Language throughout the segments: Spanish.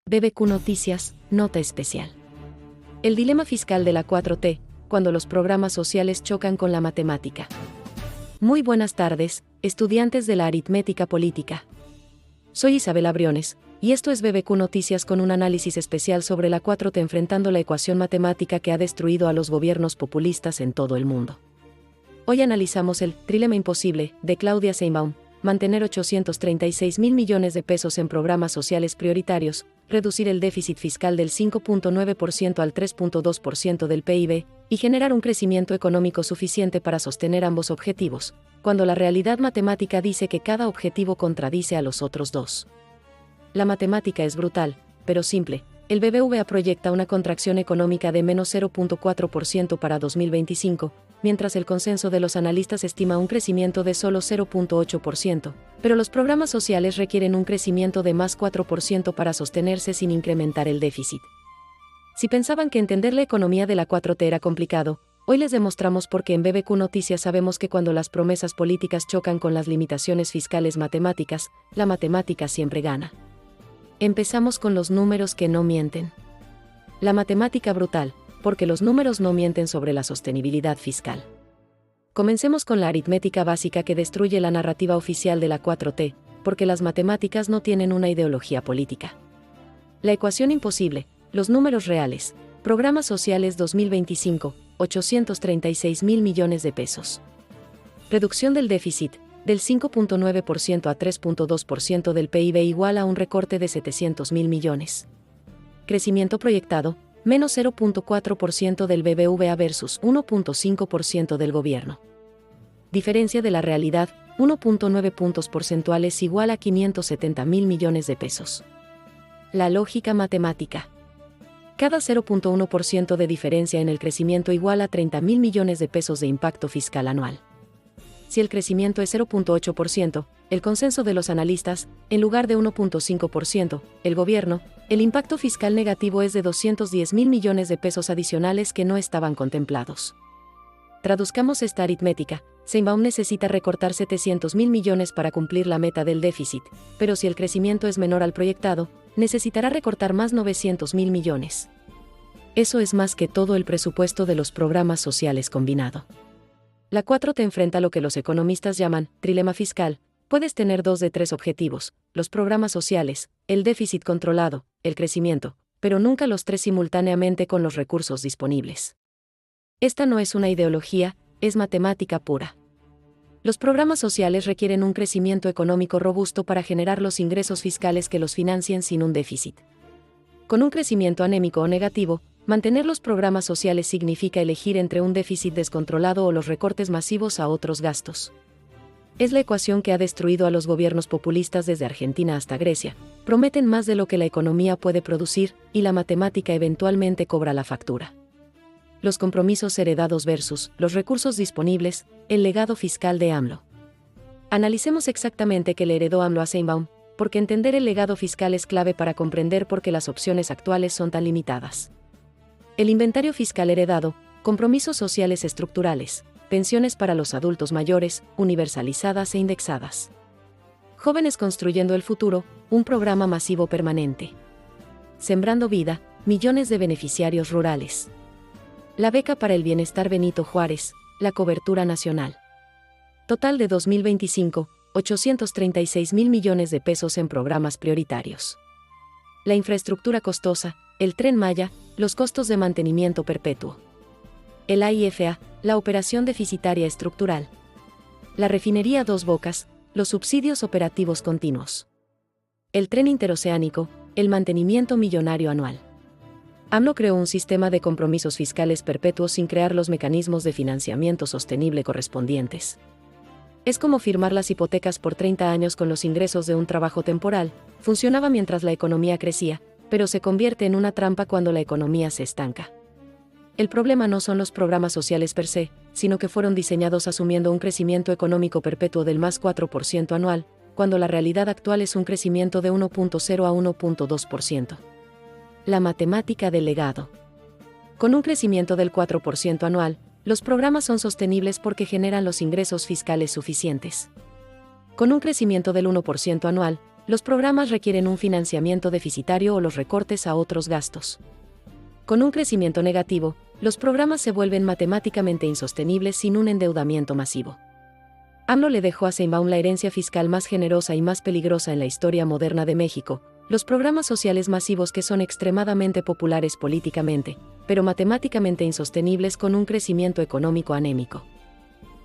BBQ Noticias, nota especial. El dilema fiscal de la 4T, cuando los programas sociales chocan con la matemática. Muy buenas tardes, estudiantes de la aritmética política. Soy Isabela Briones, y esto es BBQ Noticias con un análisis especial sobre la 4T enfrentando la ecuación matemática que ha destruido a los gobiernos populistas en todo el mundo. Hoy analizamos el trilema imposible de Claudia Sheinbaum: mantener 836.000 millones de pesos en programas sociales prioritarios, reducir el déficit fiscal del 5.9% al 3.2% del PIB, y generar un crecimiento económico suficiente para sostener ambos objetivos, cuando la realidad matemática dice que cada objetivo contradice a los otros dos. La matemática es brutal, pero simple. El BBVA proyecta una contracción económica de menos 0.4% para 2025, mientras el consenso de los analistas estima un crecimiento de solo 0.8%, pero los programas sociales requieren un crecimiento de más 4% para sostenerse sin incrementar el déficit. Si pensaban que entender la economía de la 4T era complicado, hoy les demostramos por qué en BBQ Noticias sabemos que cuando las promesas políticas chocan con las limitaciones fiscales matemáticas, la matemática siempre gana. Empezamos con los números que no mienten. La matemática brutal, porque los números no mienten sobre la sostenibilidad fiscal. Comencemos con la aritmética básica que destruye la narrativa oficial de la 4T, porque las matemáticas no tienen una ideología política. La ecuación imposible, los números reales, programas sociales 2025, 836.000 millones de pesos. Reducción del déficit, del 5.9% a 3.2% del PIB igual a un recorte de 700.000 millones. Crecimiento proyectado, menos 0.4% del BBVA versus 1.5% del gobierno. Diferencia de la realidad, 1.9 puntos porcentuales igual a 570.000 millones de pesos. La lógica matemática. Cada 0.1% de diferencia en el crecimiento igual a 30.000 millones de pesos de impacto fiscal anual. Si el crecimiento es 0.8%, el consenso de los analistas, en lugar de 1.5%, el gobierno, el impacto fiscal negativo es de 210.000 millones de pesos adicionales que no estaban contemplados. Traduzcamos esta aritmética: Sheinbaum necesita recortar 700.000 millones para cumplir la meta del déficit, pero si el crecimiento es menor al proyectado, necesitará recortar más 900.000 millones. Eso es más que todo el presupuesto de los programas sociales combinado. La 4T enfrenta lo que los economistas llaman trilema fiscal. Puedes tener 2 de 3 objetivos: los programas sociales, el déficit controlado, el crecimiento, pero nunca los 3 simultáneamente con los recursos disponibles. Esta no es una ideología, es matemática pura. Los programas sociales requieren un crecimiento económico robusto para generar los ingresos fiscales que los financien sin un déficit. Con un crecimiento anémico o negativo, mantener los programas sociales significa elegir entre un déficit descontrolado o los recortes masivos a otros gastos. Es la ecuación que ha destruido a los gobiernos populistas desde Argentina hasta Grecia. Prometen más de lo que la economía puede producir, y la matemática eventualmente cobra la factura. Los compromisos heredados versus los recursos disponibles, el legado fiscal de AMLO. Analicemos exactamente qué le heredó AMLO a Sheinbaum, porque entender el legado fiscal es clave para comprender por qué las opciones actuales son tan limitadas. El inventario fiscal heredado, compromisos sociales estructurales, pensiones para los adultos mayores, universalizadas e indexadas. Jóvenes construyendo el futuro, un programa masivo permanente. Sembrando vida, millones de beneficiarios rurales. La beca para el bienestar Benito Juárez, la cobertura nacional. Total de 2025, 836.000 millones de pesos en programas prioritarios. La infraestructura costosa, el Tren Maya, los costos de mantenimiento perpetuo. El AIFA, la operación deficitaria estructural. La refinería Dos Bocas, los subsidios operativos continuos. El tren interoceánico, el mantenimiento millonario anual. AMLO creó un sistema de compromisos fiscales perpetuos sin crear los mecanismos de financiamiento sostenible correspondientes. Es como firmar las hipotecas por 30 años con los ingresos de un trabajo temporal. Funcionaba mientras la economía crecía, pero se convierte en una trampa cuando la economía se estanca. El problema no son los programas sociales per se, sino que fueron diseñados asumiendo un crecimiento económico perpetuo del más 4% anual, cuando la realidad actual es un crecimiento de 1.0 a 1.2%. La matemática del legado. Con un crecimiento del 4% anual, los programas son sostenibles porque generan los ingresos fiscales suficientes. Con un crecimiento del 1% anual, los programas requieren un financiamiento deficitario o los recortes a otros gastos. Con un crecimiento negativo, los programas se vuelven matemáticamente insostenibles sin un endeudamiento masivo. AMLO le dejó a Sheinbaum la herencia fiscal más generosa y más peligrosa en la historia moderna de México, los programas sociales masivos que son extremadamente populares políticamente, pero matemáticamente insostenibles con un crecimiento económico anémico.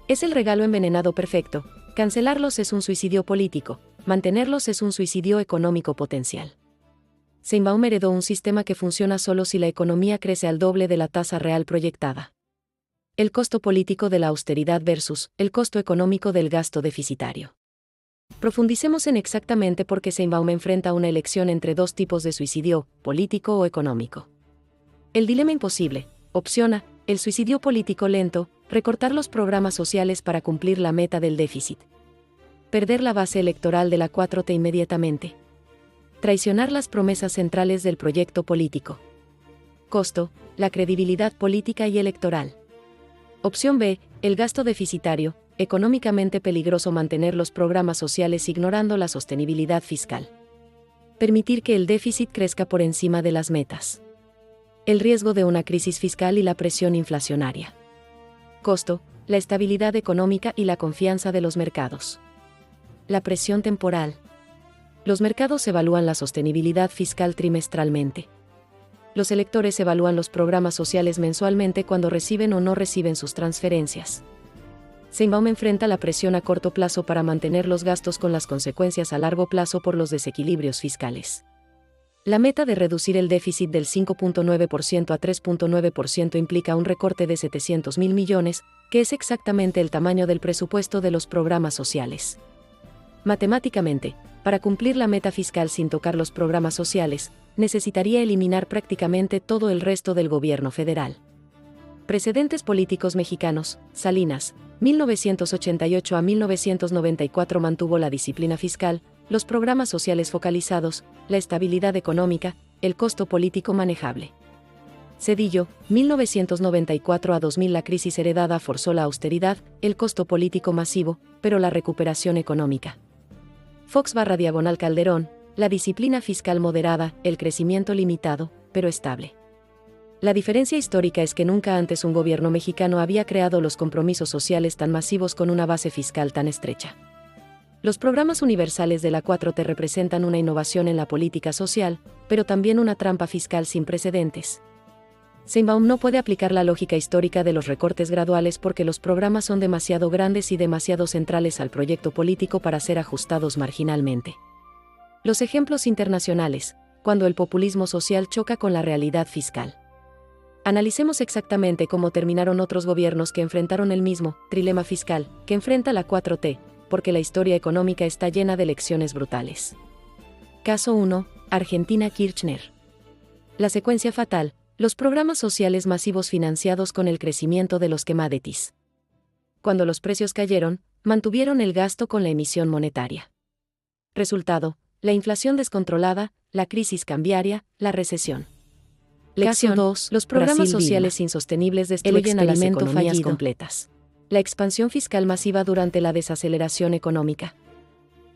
Es el regalo envenenado perfecto, cancelarlos es un suicidio político, mantenerlos es un suicidio económico potencial. Sheinbaum heredó un sistema que funciona solo si la economía crece al doble de la tasa real proyectada. El costo político de la austeridad versus el costo económico del gasto deficitario. Profundicemos en exactamente por qué Sheinbaum enfrenta una elección entre dos tipos de suicidio, político o económico. El dilema imposible. Opción A, el suicidio político lento, recortar los programas sociales para cumplir la meta del déficit. Perder la base electoral de la 4T inmediatamente. Traicionar las promesas centrales del proyecto político. Costo, la credibilidad política y electoral. Opción B, el gasto deficitario, económicamente peligroso mantener los programas sociales ignorando la sostenibilidad fiscal. Permitir que el déficit crezca por encima de las metas. El riesgo de una crisis fiscal y la presión inflacionaria. Costo, la estabilidad económica y la confianza de los mercados. La presión temporal. Los mercados evalúan la sostenibilidad fiscal trimestralmente. Los electores evalúan los programas sociales mensualmente cuando reciben o no reciben sus transferencias. Sheinbaum enfrenta la presión a corto plazo para mantener los gastos con las consecuencias a largo plazo por los desequilibrios fiscales. La meta de reducir el déficit del 5.9% a 3.9% implica un recorte de 700.000 millones, que es exactamente el tamaño del presupuesto de los programas sociales. Matemáticamente, para cumplir la meta fiscal sin tocar los programas sociales, necesitaría eliminar prácticamente todo el resto del gobierno federal. Precedentes políticos mexicanos. Salinas, 1988 a 1994 mantuvo la disciplina fiscal, los programas sociales focalizados, la estabilidad económica, el costo político manejable. Cedillo, 1994 a 2000 la crisis heredada forzó la austeridad, el costo político masivo, pero la recuperación económica. Fox/Calderón, la disciplina fiscal moderada, el crecimiento limitado, pero estable. La diferencia histórica es que nunca antes un gobierno mexicano había creado los compromisos sociales tan masivos con una base fiscal tan estrecha. Los programas universales de la 4T representan una innovación en la política social, pero también una trampa fiscal sin precedentes. Sheinbaum no puede aplicar la lógica histórica de los recortes graduales porque los programas son demasiado grandes y demasiado centrales al proyecto político para ser ajustados marginalmente. Los ejemplos internacionales, cuando el populismo social choca con la realidad fiscal. Analicemos exactamente cómo terminaron otros gobiernos que enfrentaron el mismo trilema fiscal que enfrenta la 4T, porque la historia económica está llena de lecciones brutales. Caso 1. Argentina Kirchner. La secuencia fatal, los programas sociales masivos financiados con el crecimiento de los commodities. Cuando los precios cayeron, mantuvieron el gasto con la emisión monetaria. Resultado, la inflación descontrolada, la crisis cambiaria, la recesión. Lección 2. Los programas Brasil sociales insostenibles destruyen a las economías completas. La expansión fiscal masiva durante la desaceleración económica.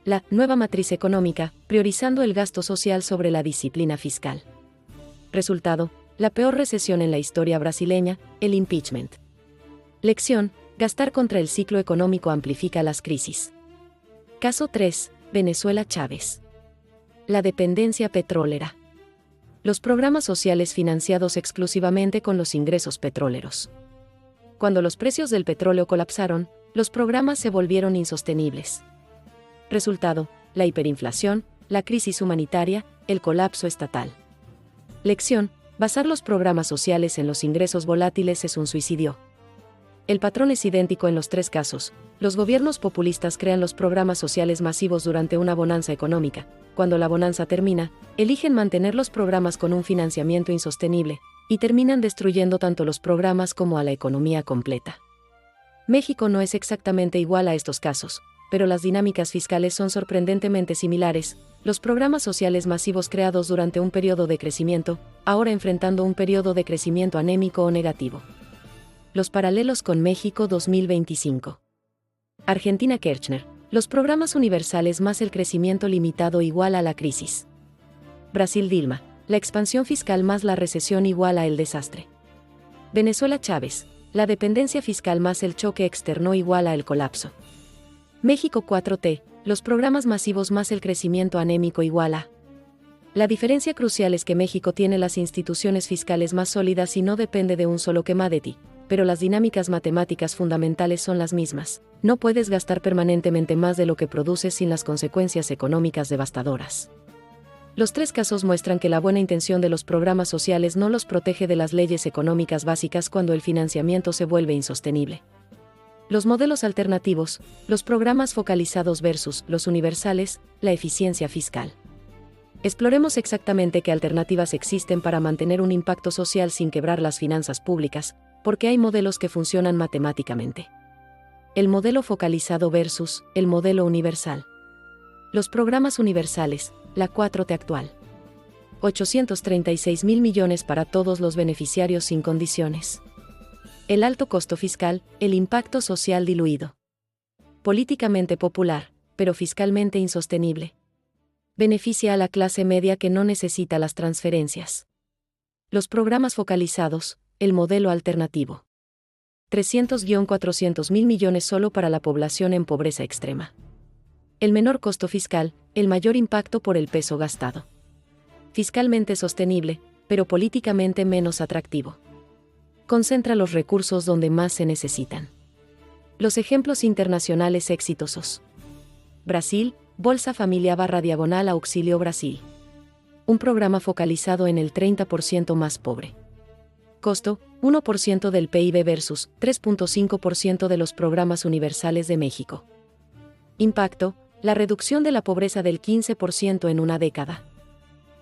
La nueva matriz económica, priorizando el gasto social sobre la disciplina fiscal. Resultado, la peor recesión en la historia brasileña, el impeachment. Lección, gastar contra el ciclo económico amplifica las crisis. Caso 3. Venezuela Chávez. La dependencia petrolera. Los programas sociales financiados exclusivamente con los ingresos petroleros. Cuando los precios del petróleo colapsaron, los programas se volvieron insostenibles. Resultado, la hiperinflación, la crisis humanitaria, el colapso estatal. Lección, basar los programas sociales en los ingresos volátiles es un suicidio. El patrón es idéntico en los tres casos. Los gobiernos populistas crean los programas sociales masivos durante una bonanza económica. Cuando la bonanza termina, eligen mantener los programas con un financiamiento insostenible, y terminan destruyendo tanto los programas como a la economía completa. México no es exactamente igual a estos casos, pero las dinámicas fiscales son sorprendentemente similares. Los programas sociales masivos creados durante un periodo de crecimiento, ahora enfrentando un periodo de crecimiento anémico o negativo. Los paralelos con México 2025. Argentina Kirchner, Los programas universales más el crecimiento limitado igual a la crisis. Brasil Dilma, la expansión fiscal más la recesión igual a el desastre. Venezuela Chávez, la dependencia fiscal más el choque externo igual a el colapso. México 4T, los programas masivos más el crecimiento anémico igual a. La diferencia crucial es que México tiene las instituciones fiscales más sólidas y no depende de un solo commodity, pero las dinámicas matemáticas fundamentales son las mismas. No puedes gastar permanentemente más de lo que produces sin las consecuencias económicas devastadoras. Los tres casos muestran que la buena intención de los programas sociales no los protege de las leyes económicas básicas cuando el financiamiento se vuelve insostenible. Los modelos alternativos, los programas focalizados versus los universales, la eficiencia fiscal. Exploremos exactamente qué alternativas existen para mantener un impacto social sin quebrar las finanzas públicas, porque hay modelos que funcionan matemáticamente. El modelo focalizado versus el modelo universal. Los programas universales, la 4T actual. 836.000 millones para todos los beneficiarios sin condiciones. El alto costo fiscal, el impacto social diluido. Políticamente popular, pero fiscalmente insostenible. Beneficia a la clase media que no necesita las transferencias. Los programas focalizados, el modelo alternativo. 300-400.000 millones solo para la población en pobreza extrema. El menor costo fiscal, el mayor impacto por el peso gastado. Fiscalmente sostenible, pero políticamente menos atractivo. Concentra los recursos donde más se necesitan. Los ejemplos internacionales exitosos. Brasil, Bolsa Familia / Auxilio Brasil. Un programa focalizado en el 30% más pobre. Costo, 1% del PIB versus 3.5% de los programas universales de México. Impacto, la reducción de la pobreza del 15% en una década.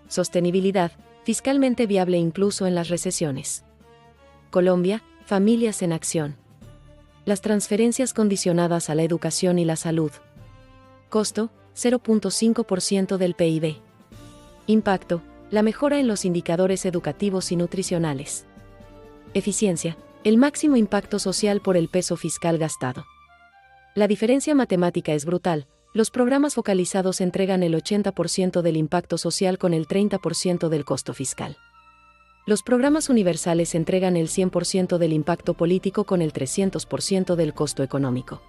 Sostenibilidad, fiscalmente viable incluso en las recesiones. Colombia, Familias en Acción. Las transferencias condicionadas a la educación y la salud. Costo, 0.5% del PIB. Impacto, la mejora en los indicadores educativos y nutricionales. Eficiencia, el máximo impacto social por el peso fiscal gastado. La diferencia matemática es brutal. Los programas focalizados entregan el 80% del impacto social con el 30% del costo fiscal. Los programas universales entregan el 100% del impacto político con el 300% del costo económico.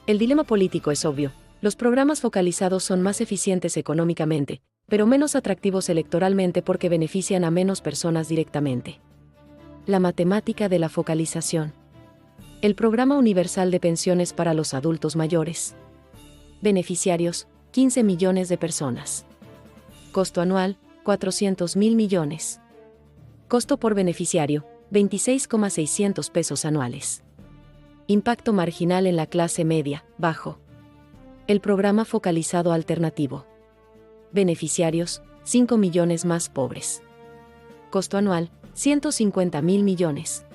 El dilema político es obvio. Los programas focalizados son más eficientes económicamente, pero menos atractivos electoralmente porque benefician a menos personas directamente. La matemática de la focalización. El programa universal de pensiones para los adultos mayores. Beneficiarios, 15 millones de personas. Costo anual, 400.000 millones. Costo por beneficiario, 26,600 pesos anuales. Impacto marginal en la clase media, bajo. El programa focalizado alternativo. Beneficiarios, 5 millones más pobres. Costo anual, 150.000 millones.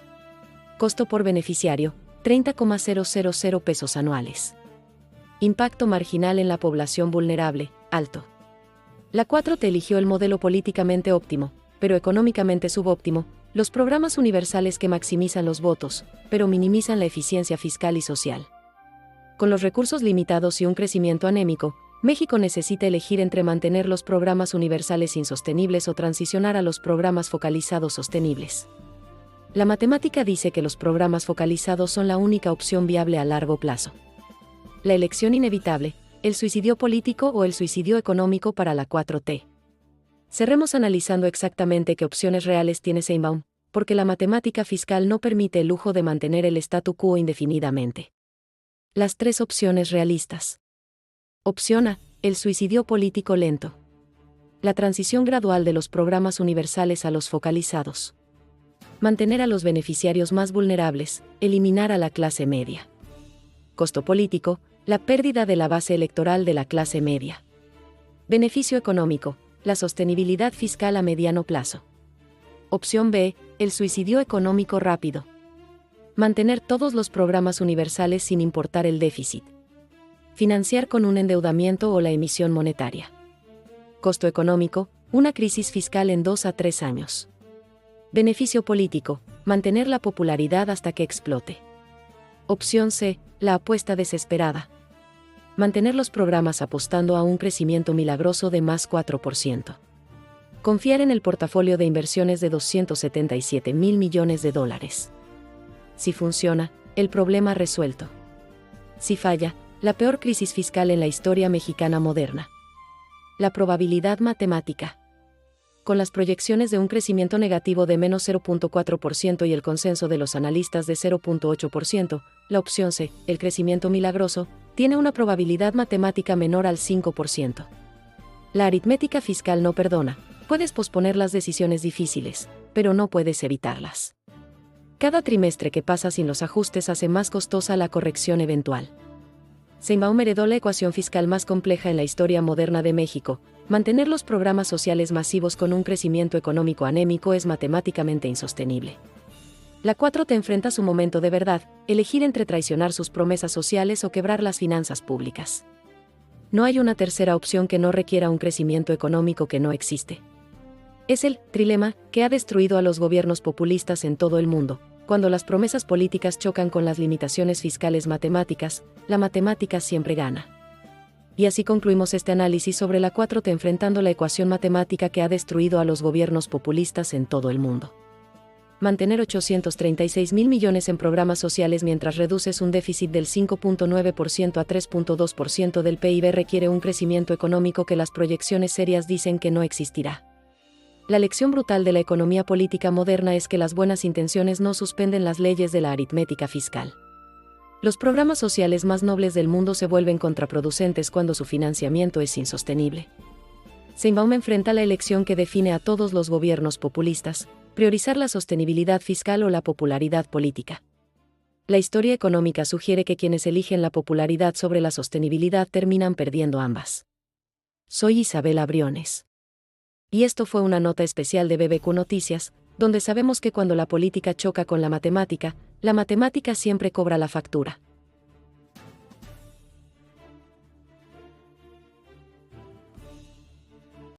Costo por beneficiario, 30,000 pesos anuales. Impacto marginal en la población vulnerable, alto. La 4T eligió el modelo políticamente óptimo, pero económicamente subóptimo, los programas universales que maximizan los votos, pero minimizan la eficiencia fiscal y social. Con los recursos limitados y un crecimiento anémico, México necesita elegir entre mantener los programas universales insostenibles o transicionar a los programas focalizados sostenibles. La matemática dice que los programas focalizados son la única opción viable a largo plazo. La elección inevitable, el suicidio político o el suicidio económico para la 4T. Cerremos analizando exactamente qué opciones reales tiene Sheinbaum, porque la matemática fiscal no permite el lujo de mantener el statu quo indefinidamente. Las tres opciones realistas. Opción A, el suicidio político lento. La transición gradual de los programas universales a los focalizados. Mantener a los beneficiarios más vulnerables, eliminar a la clase media. Costo político, la pérdida de la base electoral de la clase media. Beneficio económico, la sostenibilidad fiscal a mediano plazo. Opción B, el suicidio económico rápido. Mantener todos los programas universales sin importar el déficit. Financiar con un endeudamiento o la emisión monetaria. Costo económico, una crisis fiscal en 2 a 3 años. Beneficio político, mantener la popularidad hasta que explote. Opción C, la apuesta desesperada. Mantener los programas apostando a un crecimiento milagroso de más 4%. Confiar en el portafolio de inversiones de 277.000 millones de dólares. Si funciona, el problema resuelto. Si falla, la peor crisis fiscal en la historia mexicana moderna. La probabilidad matemática. Con las proyecciones de un crecimiento negativo de menos 0.4% y el consenso de los analistas de 0.8%, la opción C, el crecimiento milagroso, tiene una probabilidad matemática menor al 5%. La aritmética fiscal no perdona. Puedes posponer las decisiones difíciles, pero no puedes evitarlas. Cada trimestre que pasa sin los ajustes hace más costosa la corrección eventual. Sheinbaum heredó la ecuación fiscal más compleja en la historia moderna de México. Mantener los programas sociales masivos con un crecimiento económico anémico es matemáticamente insostenible. La 4T enfrenta su momento de verdad, elegir entre traicionar sus promesas sociales o quebrar las finanzas públicas. No hay una tercera opción que no requiera un crecimiento económico que no existe. Es el trilema que ha destruido a los gobiernos populistas en todo el mundo. Cuando las promesas políticas chocan con las limitaciones fiscales matemáticas, la matemática siempre gana. Y así concluimos este análisis sobre la 4T enfrentando la ecuación matemática que ha destruido a los gobiernos populistas en todo el mundo. Mantener 836.000 millones en programas sociales mientras reduces un déficit del 5.9% a 3.2% del PIB requiere un crecimiento económico que las proyecciones serias dicen que no existirá. La lección brutal de la economía política moderna es que las buenas intenciones no suspenden las leyes de la aritmética fiscal. Los programas sociales más nobles del mundo se vuelven contraproducentes cuando su financiamiento es insostenible. Sheinbaum enfrenta la elección que define a todos los gobiernos populistas: priorizar la sostenibilidad fiscal o la popularidad política. La historia económica sugiere que quienes eligen la popularidad sobre la sostenibilidad terminan perdiendo ambas. Soy Isabela Briones. Y esto fue una nota especial de BBQ Noticias, donde sabemos que cuando la política choca con la matemática siempre cobra la factura.